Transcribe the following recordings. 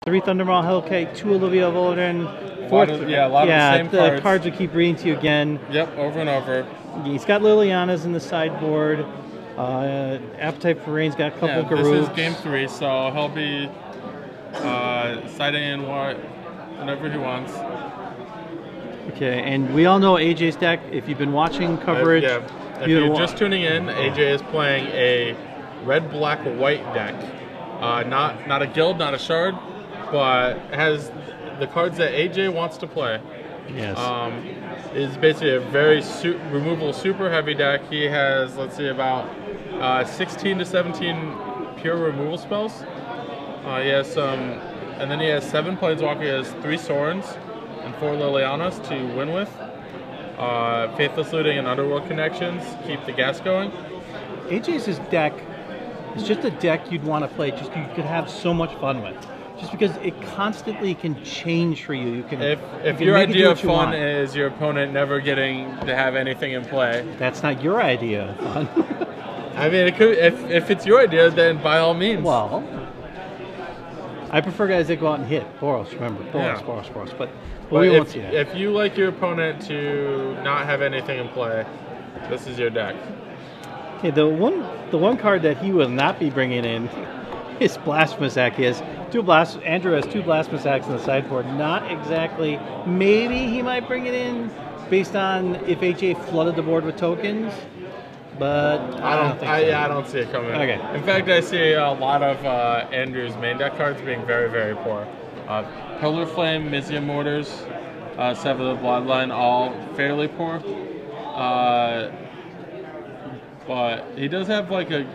3 Thundermaw Hellkite, 2 Olivia Volden, 4th. A lot of the same cards. The cards will keep reading to you again. Yep, over and over. He's got Liliana's in the sideboard. Appetite for Rain's got a couple of Garooks. This is game 3, so he'll be siding in whenever he wants. Okay, and we all know AJ's deck. If you've been watching coverage, if you're just tuning in, AJ is playing a red, black, white deck. Not a guild, not a shard, but has the cards that AJ wants to play. Yes. Is basically a very removal super heavy deck. He has, let's see, about 16 to 17 pure removal spells. He has some, and then he has 7 Planeswalker. He has 3 Sorens and 4 Lilianas to win with. Faithless Looting and Underworld Connections keep the gas going. AJ's deck is just a deck you'd want to play. Just you could have so much fun with. Just because it constantly can change for you. If your idea of fun is your opponent never getting to have anything in play, that's not your idea of fun. I mean, it could. If it's your idea, then by all means. Well, I prefer guys that go out and hit. Boros, remember, Boros. But we won't see that. If you like your opponent to not have anything in play, this is your deck. Okay, the one card that he will not be bringing in is Blasphemous Act. He has Andrew has 2 Blasphemous Acts in the sideboard. Not exactly. Maybe he might bring it in based on if AJ flooded the board with tokens, but I don't think so. I don't see it coming. Okay. In fact, I see a lot of Andrew's main deck cards being very, very poor. Pillar Flame, Mizium Mortars, Sever the Bloodline, all fairly poor. But he does have like a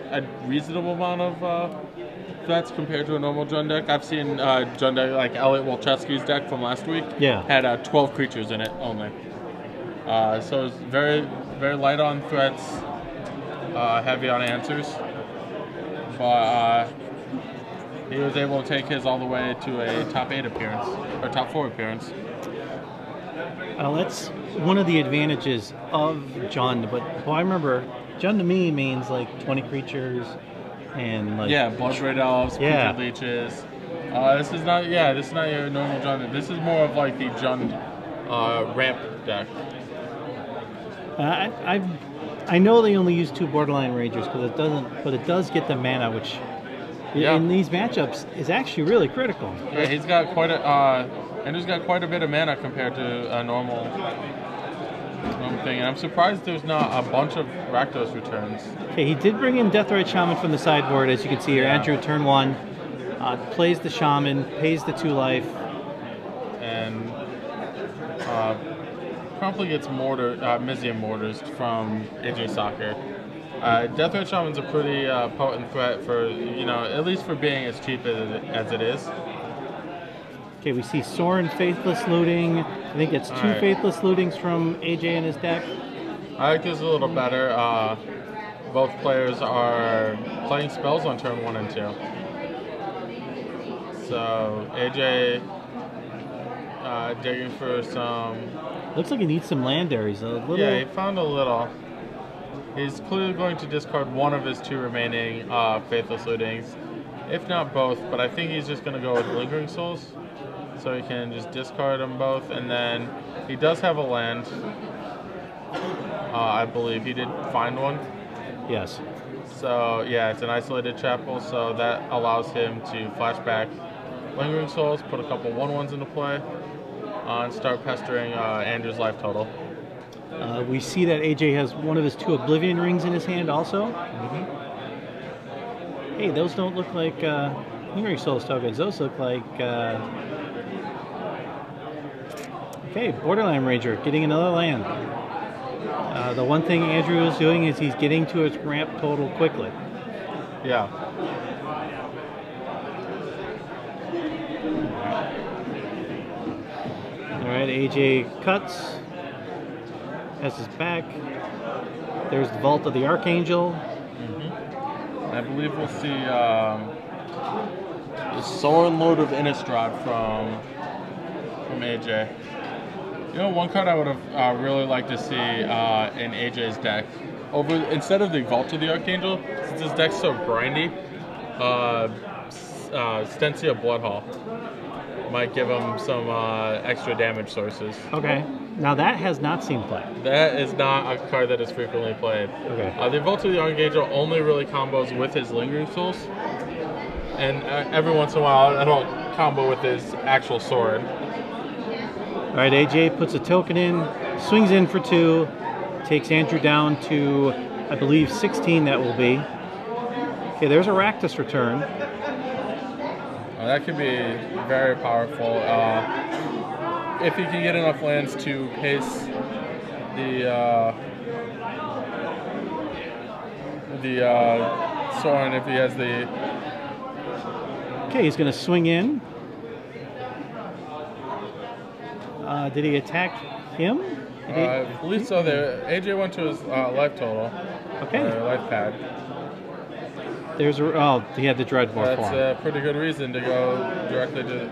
reasonable amount of threats compared to a normal Jund deck. I've seen Jund deck like Elliot Wolczewski's deck from last week. Yeah. Had 12 creatures in it only. So it's very, very light on threats, heavy on answers. But he was able to take his all the way to a top 8 appearance, or top 4 appearance. That's one of the advantages of Jund, but boy, I remember Jund to me means like 20 creatures and like Blood-Red Elves, Creature Leeches. This is not your normal Jund. This is more of like the Jund ramp deck. I know they only use 2 Borderline Rangers but it does get the mana, which in these matchups is actually really critical. Yeah, he's got Andrew's got quite a bit of mana compared to a normal thing, and I'm surprised there's not a bunch of Rakdos returns. Okay, he did bring in Deathrite Shaman from the sideboard, as you can see here. Andrew, turn 1, plays the Shaman, pays the 2 life, and promptly gets Mizium Mortars from AJ Sacher. Deathrite Shaman's a pretty potent threat for, at least for being as cheap as it is. Okay, we see Soren Faithless Looting. I think it's 2 Faithless Lootings from AJ in his deck. I like this a little better. Both players are playing spells on turn 1 and 2. So AJ digging for some. Looks like he needs some land areas. Yeah, he found a little. He's clearly going to discard one of his 2 remaining Faithless Lootings, if not both. But I think he's just going to go with Lingering Souls. So he can just discard them both, and then he does have a land. I believe he did find one. Yes. So yeah, it's an isolated chapel, so that allows him to flashback Lingering Souls, put a couple 1/1s into play, and start pestering Andrew's life total. We see that AJ has one of his 2 Oblivion Rings in his hand also. Hey, those don't look like Lingering Souls tokens. Those look like... Okay, Borderline Ranger getting another land. The one thing Andrew is doing is he's getting to his ramp total quickly. Yeah. Alright, AJ cuts. Has his back. There's the Vault of the Archangel. I believe we'll see the Soren Lord of Innistrad from AJ. One card I would have really liked to see in AJ's deck, instead of the Vault of the Archangel, since his deck's so grindy, Stencia Bloodhaul. Might give him some extra damage sources. Okay. Now that has not seen play. That is not a card that is frequently played. Okay. The Volt of the Engager only really combos with his Lingering Souls. And every once in a while, it'll combo with his actual sword. All right, AJ puts a token in, swings in for 2, takes Andrew down to, I believe, 16 that will be. Okay, there's a Rakdos return. That could be very powerful. If he can get enough lands to pace the Soren, if he has the... Okay, he's going to swing in. Did he attack him? I believe so. AJ went to his life total. Okay. Life pad. There's a, oh, he had the Dreadbore That's form. a pretty good reason to go directly to...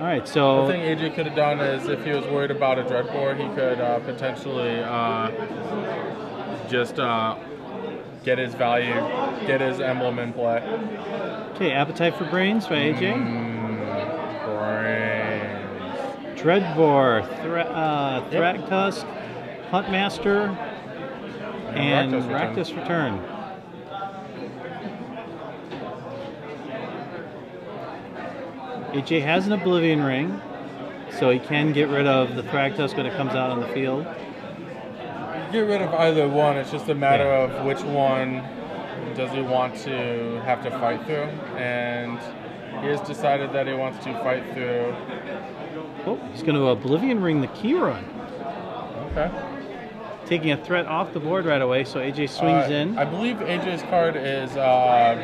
All right, so... The thing AJ could have done is, if he was worried about a Dreadbore, he could potentially just get his value, get his emblem in play. Okay, Appetite for Brains by AJ. Brains. Dreadbore, Thragtusk, Huntmaster, and Rakdos return. AJ has an Oblivion Ring, so he can get rid of the Thragtusk when it comes out on the field. Get rid of either one. It's just a matter of which one does he want to have to fight through, and he has decided that he wants to fight through. Oh, he's going to Oblivion Ring the Keyron. Okay. Taking a threat off the board right away, so AJ swings in. I believe AJ's card is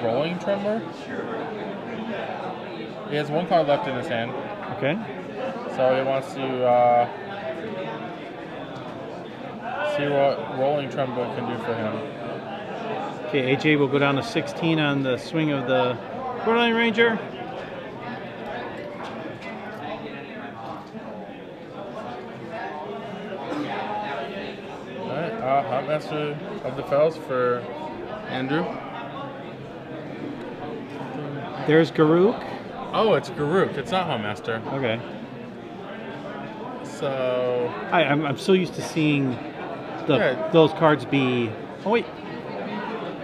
Rolling Tremor. He has 1 card left in his hand. Okay. So he wants to see what Rolling Tremor can do for him. Okay, AJ will go down to 16 on the swing of the Borderline Ranger. Alright, Huntmaster of the Fells for Andrew. There's Garuk. Oh, it's Garuk. It's not Huntmaster. Okay. So... I'm so used to seeing those cards be... Oh, wait.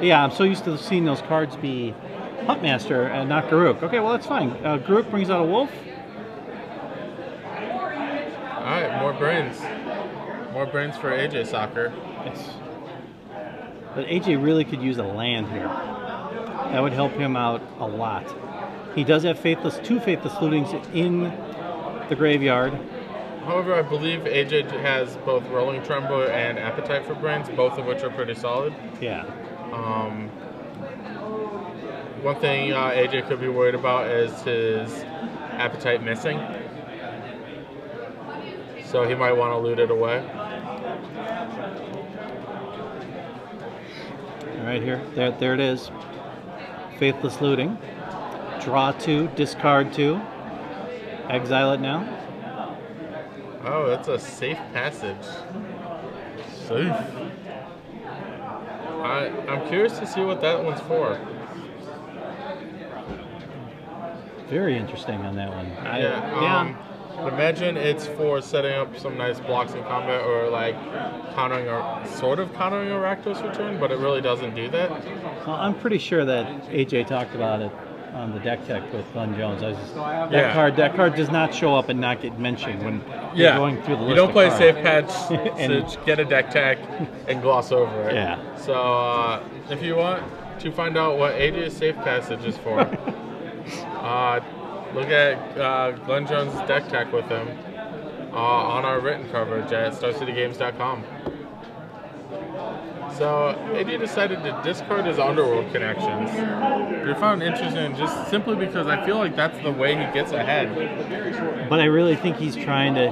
Yeah, I'm so used to seeing those cards be Huntmaster and not Garuk. Okay, well, that's fine. Garuk brings out a wolf. Alright, more brains. More brains for AJ Sacher. Yes. But AJ really could use a land here. That would help him out a lot. He does have two Faithless Lootings in the graveyard. However, I believe AJ has both Rolling Tremor and Appetite for Brains, both of which are pretty solid. Yeah. One thing AJ could be worried about is his Appetite missing. So he might want to loot it away. All right, here. There it is. Faithless Looting. Draw 2, discard 2. Exile it now. Oh, that's a safe passage. Safe. I'm curious to see what that one's for. Very interesting on that one. Imagine it's for setting up some nice blocks in combat, or like countering a Rakdos return, but it really doesn't do that. Well, I'm pretty sure that AJ talked about it on the deck tech with Glenn Jones. That card does not show up and not get mentioned when you're going through the list. You don't play cards. safe patch, get a deck tech, and gloss over it. Yeah. So if you want to find out what AJ's safe passage is for, look at Glenn Jones' deck tech with him on our written coverage at StarCityGames.com. So AJ decided to discard his Underworld connections. I found it interesting just simply because I feel like that's the way he gets ahead. But I really think he's trying to...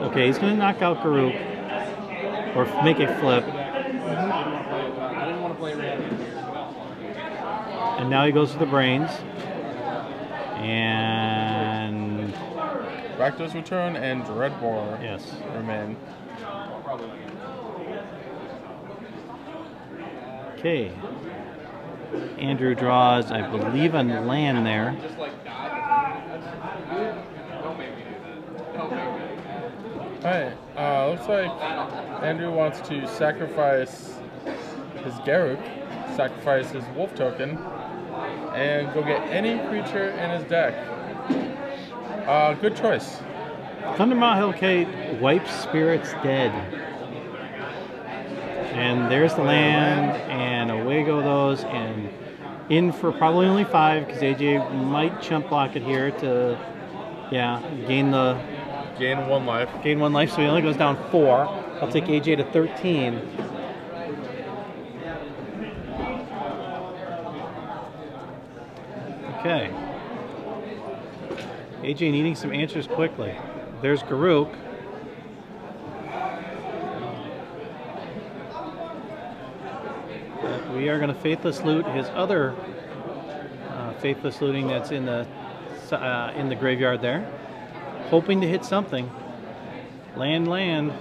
Okay, he's going to knock out Garuk or make a flip. And now he goes to the Brains. And... Rakdos return and Dreadbore remain. Okay. Andrew draws, I believe, a land there. Alright, looks like Andrew wants to sacrifice his Garruk, sacrifice his wolf token, and go get any creature in his deck. Good choice. Thundermaw Hellkite wipes spirits dead. And there's the land, and away go those, and in for probably only 5, because AJ might chump block it here to, yeah, gain 1 life. Gain 1 life, so he only goes down 4. I'll take AJ to 13. Okay. AJ needing some answers quickly. There's Garruk. We are going to Faithless Loot his other Faithless Looting that's in the graveyard there. Hoping to hit something. Land.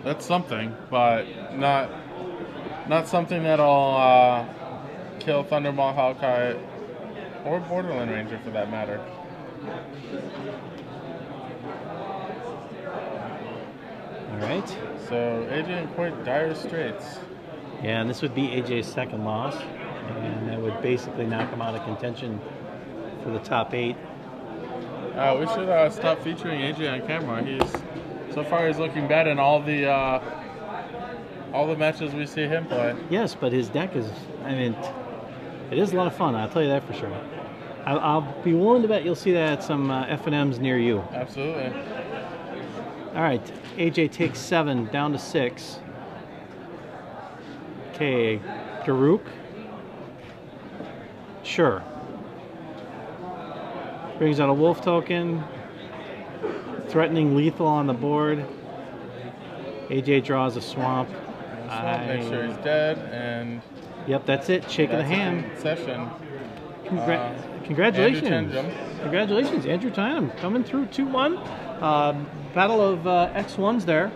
That's something, but not something that'll kill Thundermaw Hellkite or Borderland Ranger for that matter. Alright. So AJ in quite dire straits. Yeah, and this would be AJ's second loss. And that would basically knock him out of contention for the top 8. We should stop featuring AJ on camera. So far he's looking bad in all the matches we see him play. Yes, but his deck is, I mean, it is a lot of fun. I'll tell you that for sure. I'll be willing to bet you'll see that at some F&Ms near you. Absolutely. All right, AJ takes 7, down to 6. Okay, Garruk. Sure. Brings out a wolf token. Threatening lethal on the board. AJ draws a swamp. Make sure he's dead, and yep, that's it. Shake of the hand. Session. Congratulations. Andrew Congratulations, Andrew Tenjum coming through 2-1. Battle of X1s there.